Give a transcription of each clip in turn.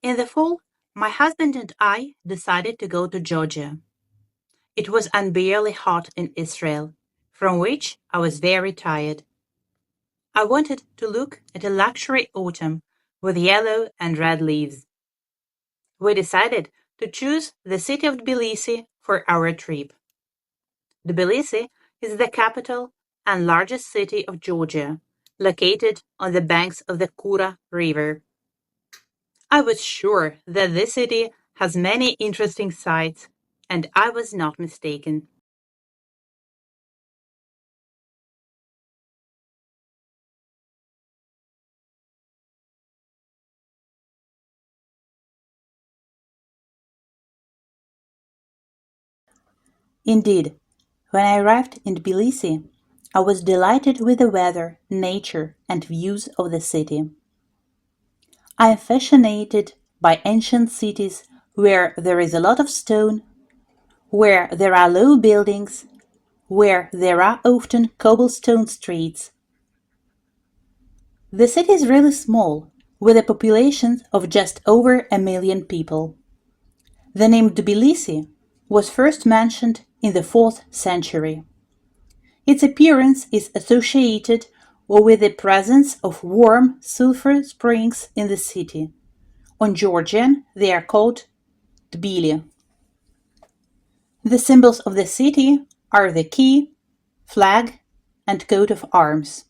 In the fall, my husband and I decided to go to Georgia. It was unbearably hot in Israel, from which I was very tired. I wanted to look at a luxury autumn with yellow and red leaves. We decided to choose the city of Tbilisi for our trip. Tbilisi is the capital and largest city of Georgia, located on the banks of the Kura River. I was sure that this city has many interesting sights, and I was not mistaken. Indeed, when I arrived in Tbilisi, I was delighted with the weather, nature, and views of the city. I am fascinated by ancient cities where there is a lot of stone, where there are low buildings, where there are often cobblestone streets. The city is really small, with a population of just over 1 million people. The name Tbilisi was first mentioned in the 4th century. Its appearance is associated with the presence of warm sulfur springs in the city. On Georgian, they are called Tbili. The symbols of the city are the key, flag, and coat of arms.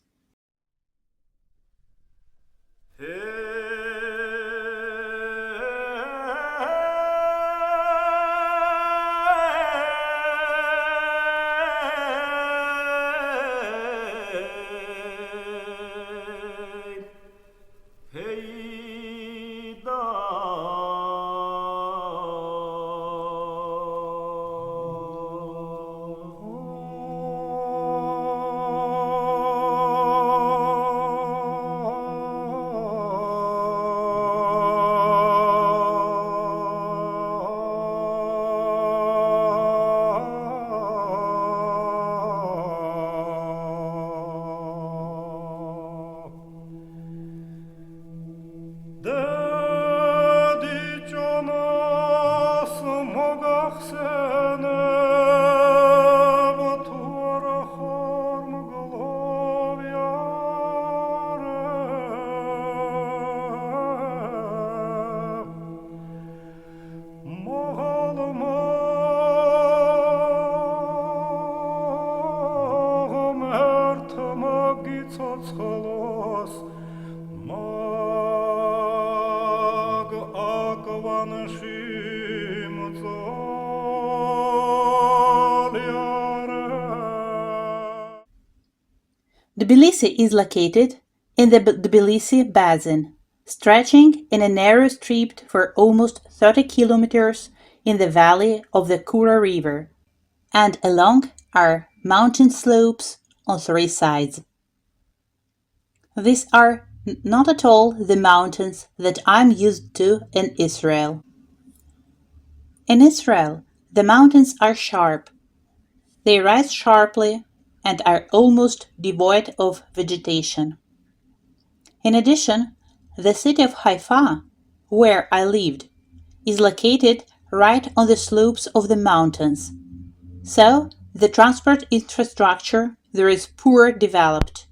Tbilisi is located in the Tbilisi Basin, stretching in a narrow strip for almost 30 kilometers in the valley of the Kura River, and along are mountain slopes on 3 sides. These are not at all the mountains that I'm used to in Israel. In Israel, the mountains are sharp. They rise sharply and are almost devoid of vegetation. In addition, the city of Haifa, where I lived, is located right on the slopes of the mountains, so the transport infrastructure there is poor developed,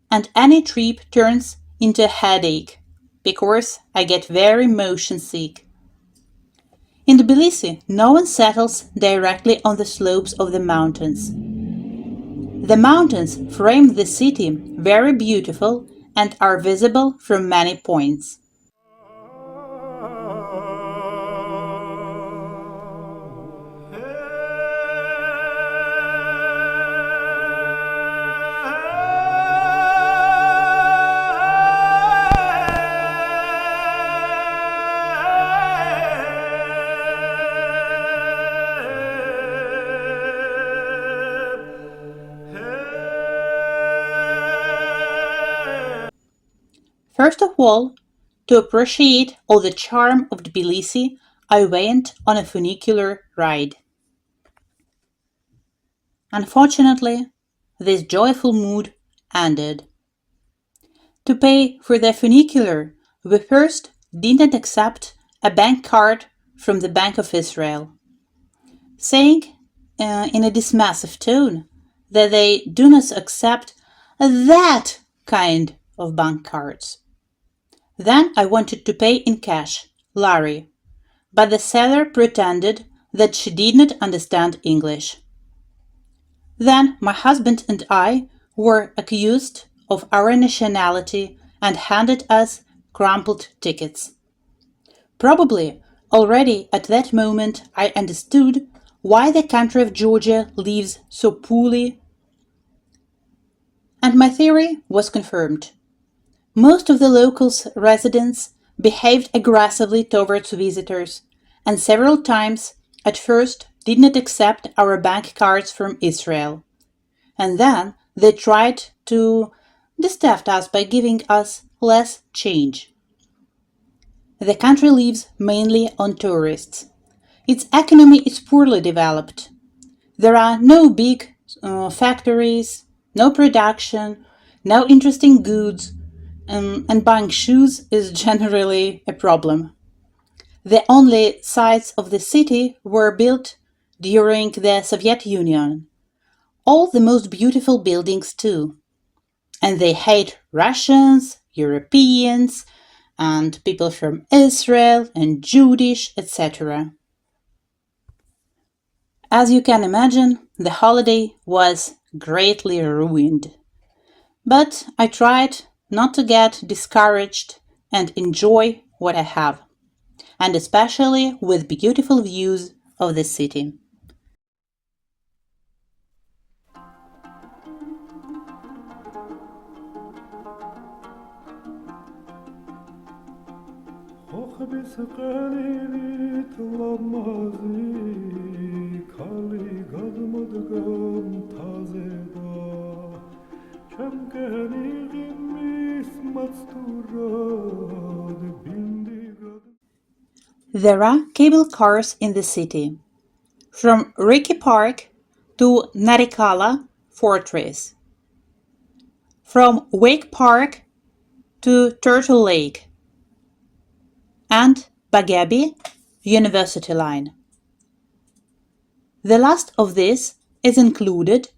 and any trip turns into a headache because I get very motion sick. In Tbilisi, no one settles directly on the slopes of the mountains. The mountains frame the city very beautiful and are visible from many points. First of all, to appreciate all the charm of Tbilisi, I went on a funicular ride. Unfortunately, this joyful mood ended. To pay for the funicular, we first didn't accept a bank card from the Bank of Israel, saying in a dismissive tone that they do not accept that kind of bank cards. Then I wanted to pay in cash, lari, but the seller pretended that she did not understand English. Then my husband and I were accused of our nationality and handed us crumpled tickets. Probably already at that moment I understood why the country of Georgia lives so poorly, and my theory was confirmed. Most of the locals' residents behaved aggressively towards visitors, and several times at first did not accept our bank cards from Israel. And then they tried to distract us by giving us less change. The country lives mainly on tourists. Its economy is poorly developed. There are no big factories, no production, no interesting goods, and buying shoes is generally a problem. The only sites of the city were built during the Soviet Union. All the most beautiful buildings, too. And they hate Russians, Europeans, and people from Israel and Jewish, etc. As you can imagine, the holiday was greatly ruined. But I tried not to get discouraged and enjoy what I have, and especially with beautiful views of the city. There are cable cars in the city, from Ricky Park to Narikala Fortress, from Wake Park to Turtle Lake, and Bagabi University Line. The last of this is included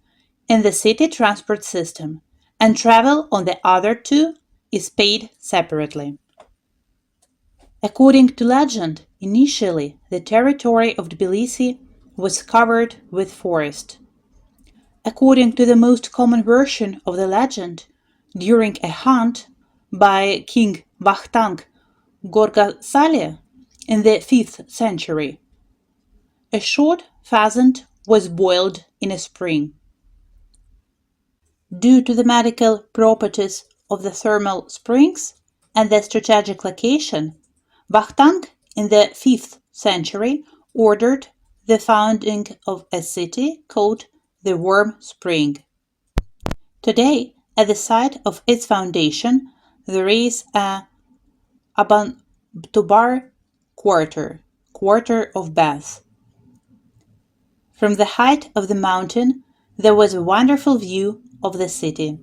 in the city transport system, and travel on the other two is paid separately. According to legend, initially the territory of Tbilisi was covered with forest. According to the most common version of the legend, during a hunt by King Vakhtang Gorgasali in the 5th century, a short pheasant was boiled in a spring. Due to the medical properties of the thermal springs and their strategic location, Vakhtang in the 5th century ordered the founding of a city called the Warm Spring. Today, at the site of its foundation, there is a Abantubar quarter of baths. From the height of the mountain, there was a wonderful view of the city.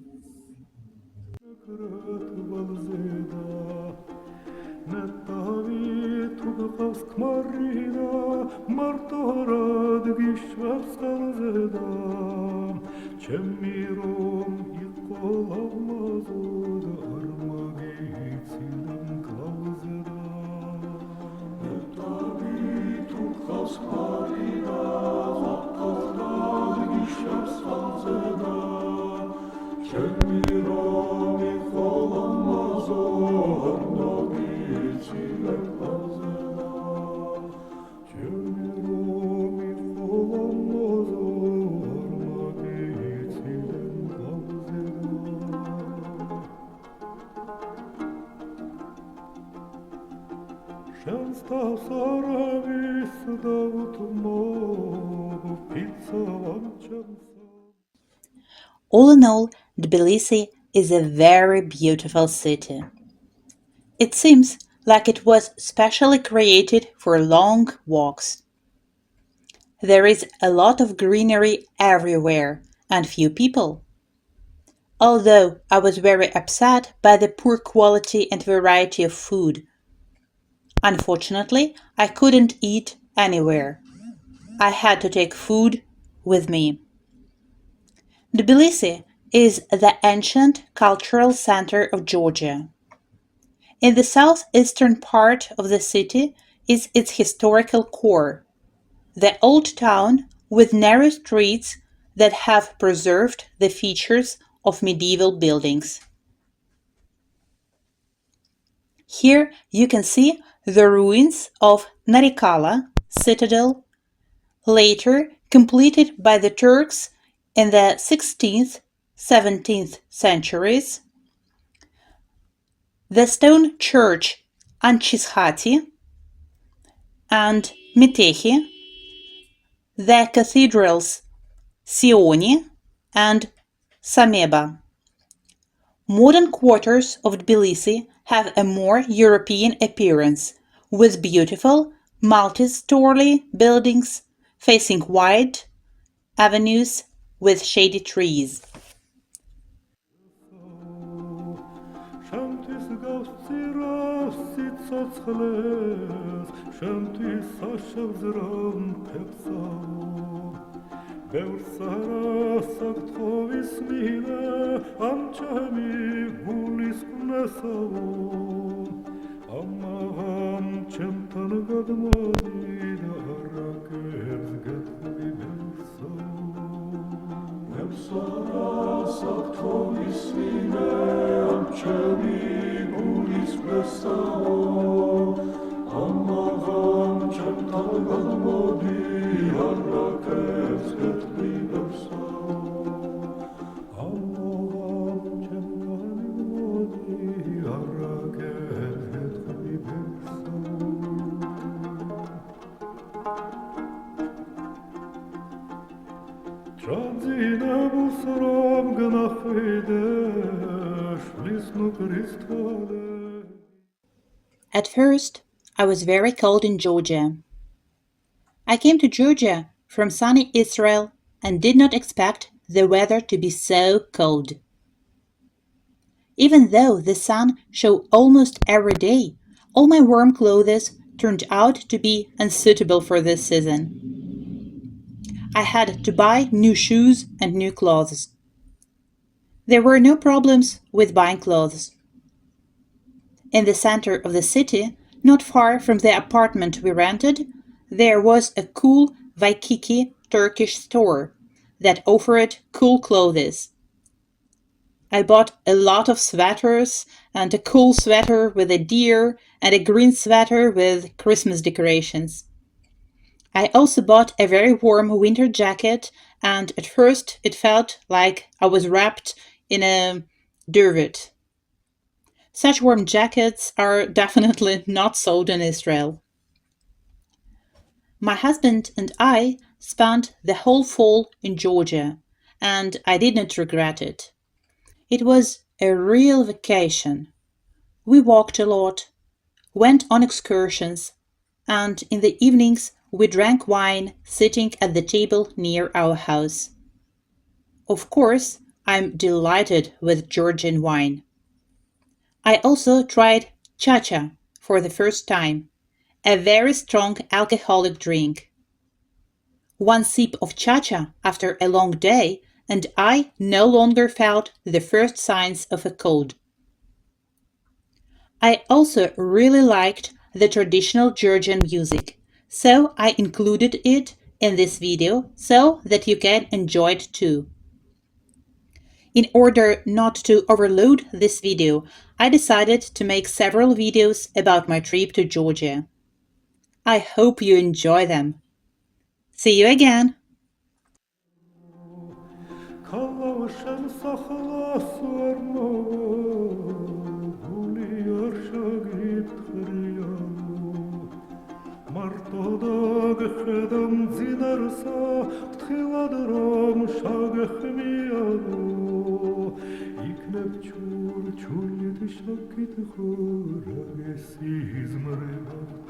All in all, Tbilisi is a very beautiful city. It seems like it was specially created for long walks. There is a lot of greenery everywhere and few people. Although I was very upset by the poor quality and variety of food. Unfortunately, I couldn't eat anywhere. I had to take food with me. Tbilisi is the ancient cultural center of Georgia. In the southeastern part of the city is its historical core, the old town with narrow streets that have preserved the features of medieval buildings. Here you can see the ruins of Narikala citadel, later completed by the Turks in the 16th, 17th centuries, the stone church Anchishati and Metehi, the cathedrals Sioni and Sameba. Modern quarters of Tbilisi have a more European appearance, with beautiful multi-story buildings facing wide avenues with shady trees. At first, I was very cold in Georgia. I came to Georgia from sunny Israel and did not expect the weather to be so cold. Even though the sun shone almost every day, all my warm clothes turned out to be unsuitable for this season. I had to buy new shoes and new clothes. There were no problems with buying clothes. In the center of the city, not far from the apartment we rented, there was a cool Waikiki Turkish store that offered cool clothes. I bought a lot of sweaters and a cool sweater with a deer and a green sweater with Christmas decorations. I also bought a very warm winter jacket, and at first it felt like I was wrapped in a duvet. Such warm jackets are definitely not sold in Israel. My husband and I spent the whole fall in Georgia, and I did not regret it. It was a real vacation. We walked a lot, went on excursions, and in the evenings we drank wine sitting at the table near our house. Of course, I'm delighted with Georgian wine. I also tried cha-cha for the first time, a very strong alcoholic drink. One sip of cha-cha after a long day, and I no longer felt the first signs of a cold. I also really liked the traditional Georgian music, so I included it in this video so that you can enjoy it too. In order not to overload this video, I decided to make several videos about my trip to Georgia. I hope you enjoy them. See you again! Չուր չուր չուր չուր չուր